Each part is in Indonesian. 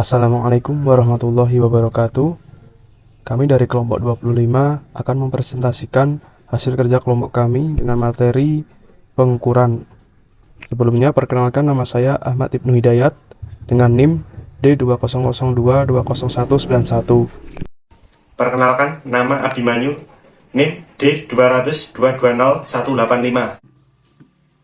Assalamualaikum warahmatullahi wabarakatuh. Kami dari kelompok 25 akan mempresentasikan hasil kerja kelompok kami dengan materi pengukuran. Sebelumnya perkenalkan, nama saya Ahmad Ibnu Hidayat dengan NIM D2002201191. Perkenalkan, nama Abimanyu, NIM D202200185.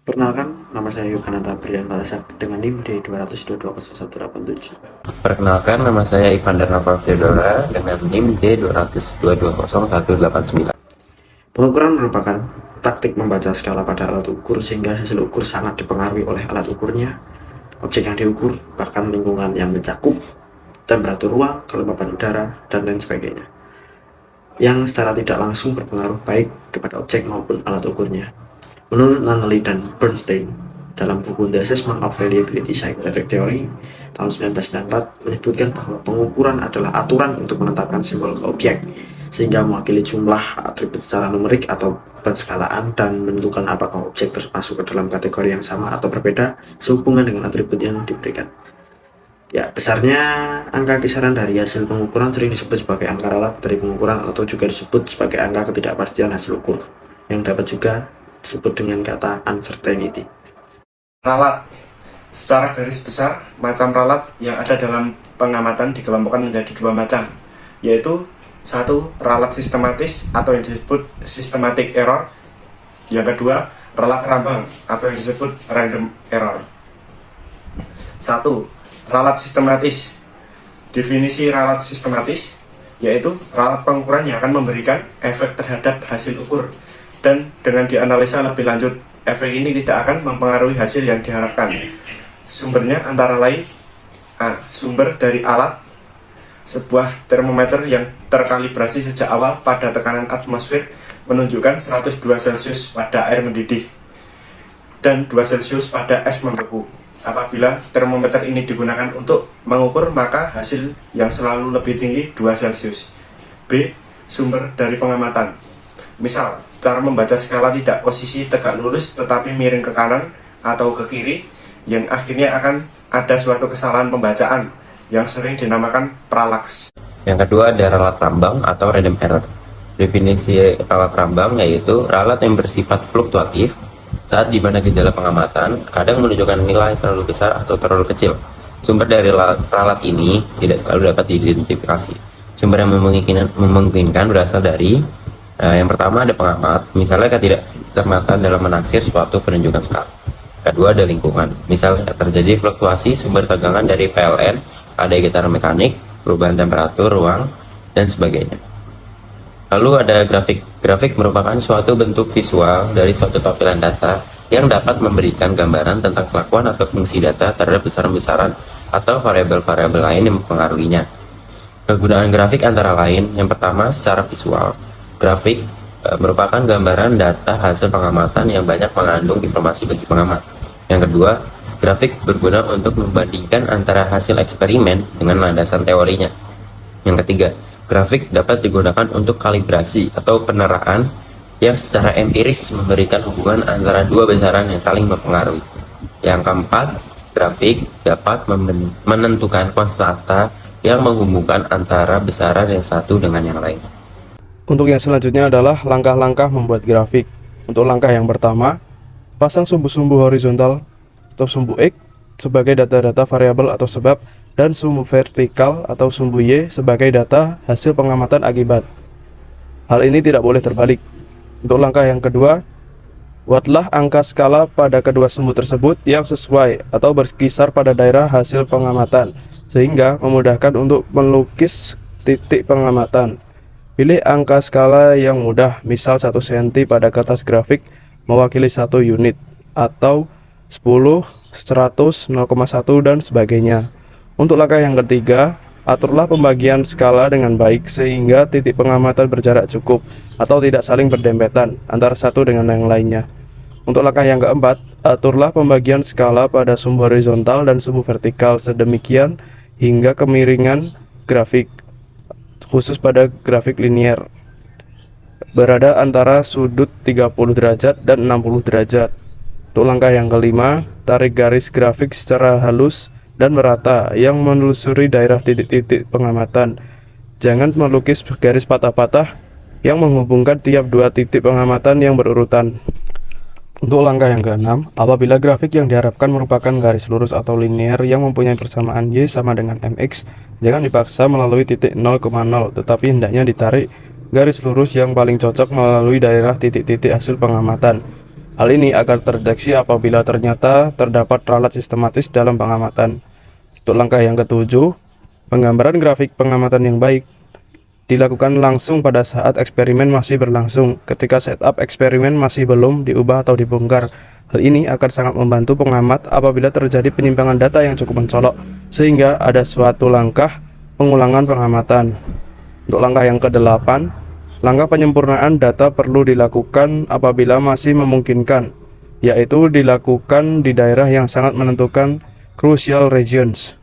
Perkenalkan, nama saya Yogananta Brian Balasak dengan NIM D2220187. Perkenalkan, nama saya Ivan Darnava Theodora dengan NIM D202200189. Pengukuran merupakan taktik membaca skala pada alat ukur sehingga hasil ukur sangat dipengaruhi oleh alat ukurnya, objek yang diukur, bahkan lingkungan yang mencakup, temperatur ruang, kelembapan udara, dan lain sebagainya, yang secara tidak langsung berpengaruh baik kepada objek maupun alat ukurnya. Menurut Nunley dan Bernstein dalam buku The Assessment of Reliability Psychometric Theory tahun 1994 menyebutkan bahwa pengukuran adalah aturan untuk menetapkan simbol ke objek sehingga mewakili jumlah atribut secara numerik atau penskalaan dan menentukan apakah objek masuk ke dalam kategori yang sama atau berbeda sehubungan dengan atribut yang diberikan. Ya, besarnya angka kisaran dari hasil pengukuran sering disebut sebagai angka ralat dari pengukuran atau juga disebut sebagai angka ketidakpastian hasil ukur yang dapat juga disebut dengan kata uncertainty. Ralat. Secara garis besar, macam ralat yang ada dalam pengamatan dikelompokkan menjadi dua macam, yaitu satu, ralat sistematis atau yang disebut systematic error. Yang kedua, ralat rambang atau yang disebut random error. Satu, ralat sistematis. Definisi ralat sistematis yaitu ralat pengukuran yang akan memberikan efek terhadap hasil ukur, dan dengan dianalisa lebih lanjut, efek ini tidak akan mempengaruhi hasil yang diharapkan. Sumbernya antara lain A. Sumber dari alat, sebuah termometer yang terkalibrasi sejak awal pada tekanan atmosfer menunjukkan 102 Celcius pada air mendidih dan 2 Celcius pada es membeku. Apabila termometer ini digunakan untuk mengukur, maka hasil yang selalu lebih tinggi 2 Celcius. B. Sumber dari pengamatan. Misal, cara membaca skala tidak posisi tegak lurus tetapi miring ke kanan atau ke kiri, yang akhirnya akan ada suatu kesalahan pembacaan yang sering dinamakan parallaks. Yang kedua ada ralat rambang atau random error. Definisi ralat rambang yaitu ralat yang bersifat fluktuatif saat di mana gejala pengamatan kadang menunjukkan nilai terlalu besar atau terlalu kecil. Sumber dari ralat ini tidak selalu dapat diidentifikasi. Sumber yang memungkinkan berasal dari yang pertama ada pengamat, misalnya ketidakcermatan dalam menaksir suatu penunjukan skala. Kedua ada lingkungan, misalnya terjadi fluktuasi sumber tegangan dari PLN pada getaran mekanik, perubahan temperatur ruang, dan sebagainya. Lalu ada grafik. Grafik merupakan suatu bentuk visual dari suatu tampilan data yang dapat memberikan gambaran tentang kelakuan atau fungsi data terhadap besaran-besaran atau variabel-variabel lain yang mempengaruhinya. Kegunaan grafik antara lain, yang pertama secara visual. Grafik merupakan gambaran data hasil pengamatan yang banyak mengandung informasi bagi pengamat. Yang kedua, grafik berguna untuk membandingkan antara hasil eksperimen dengan landasan teorinya. Yang ketiga, grafik dapat digunakan untuk kalibrasi atau peneraan yang secara empiris memberikan hubungan antara dua besaran yang saling mempengaruhi. Yang keempat, grafik dapat menentukan konstanta yang menghubungkan antara besaran yang satu dengan yang lain. Untuk yang selanjutnya adalah langkah-langkah membuat grafik. Untuk langkah yang pertama, pasang sumbu-sumbu horizontal atau sumbu X sebagai data-data variabel atau sebab, dan sumbu vertikal atau sumbu Y sebagai data hasil pengamatan akibat. Hal ini tidak boleh terbalik. Untuk langkah yang kedua, buatlah angka skala pada kedua sumbu tersebut yang sesuai atau berkisar pada daerah hasil pengamatan, sehingga memudahkan untuk melukis titik pengamatan. Pilih angka skala yang mudah, misal 1 cm pada kertas grafik mewakili 1 unit, atau 10, 100, 0,1, dan sebagainya. Untuk langkah yang ketiga, aturlah pembagian skala dengan baik sehingga titik pengamatan berjarak cukup atau tidak saling berdempetan antara satu dengan yang lainnya. Untuk langkah yang keempat, aturlah pembagian skala pada sumbu horizontal dan sumbu vertikal sedemikian hingga kemiringan grafik, khusus pada grafik linier, berada antara sudut 30 derajat dan 60 derajat. Untuk langkah yang kelima, tarik garis grafik secara halus dan merata yang menelusuri daerah titik-titik pengamatan. Jangan melukis garis patah-patah yang menghubungkan tiap dua titik pengamatan yang berurutan. Untuk langkah yang keenam, apabila grafik yang diharapkan merupakan garis lurus atau linear yang mempunyai persamaan Y sama dengan MX, jangan dipaksa melalui titik 0,0, tetapi hendaknya ditarik garis lurus yang paling cocok melalui daerah titik-titik hasil pengamatan. Hal ini akan terdeteksi apabila ternyata terdapat ralat sistematis dalam pengamatan. Untuk langkah yang ketujuh, penggambaran grafik pengamatan yang baik dilakukan langsung pada saat eksperimen masih berlangsung, ketika setup eksperimen masih belum diubah atau dibongkar. Hal ini akan sangat membantu pengamat apabila terjadi penyimpangan data yang cukup mencolok, sehingga ada suatu langkah pengulangan pengamatan. Untuk langkah yang kedelapan, langkah penyempurnaan data perlu dilakukan apabila masih memungkinkan, yaitu dilakukan di daerah yang sangat menentukan crucial regions.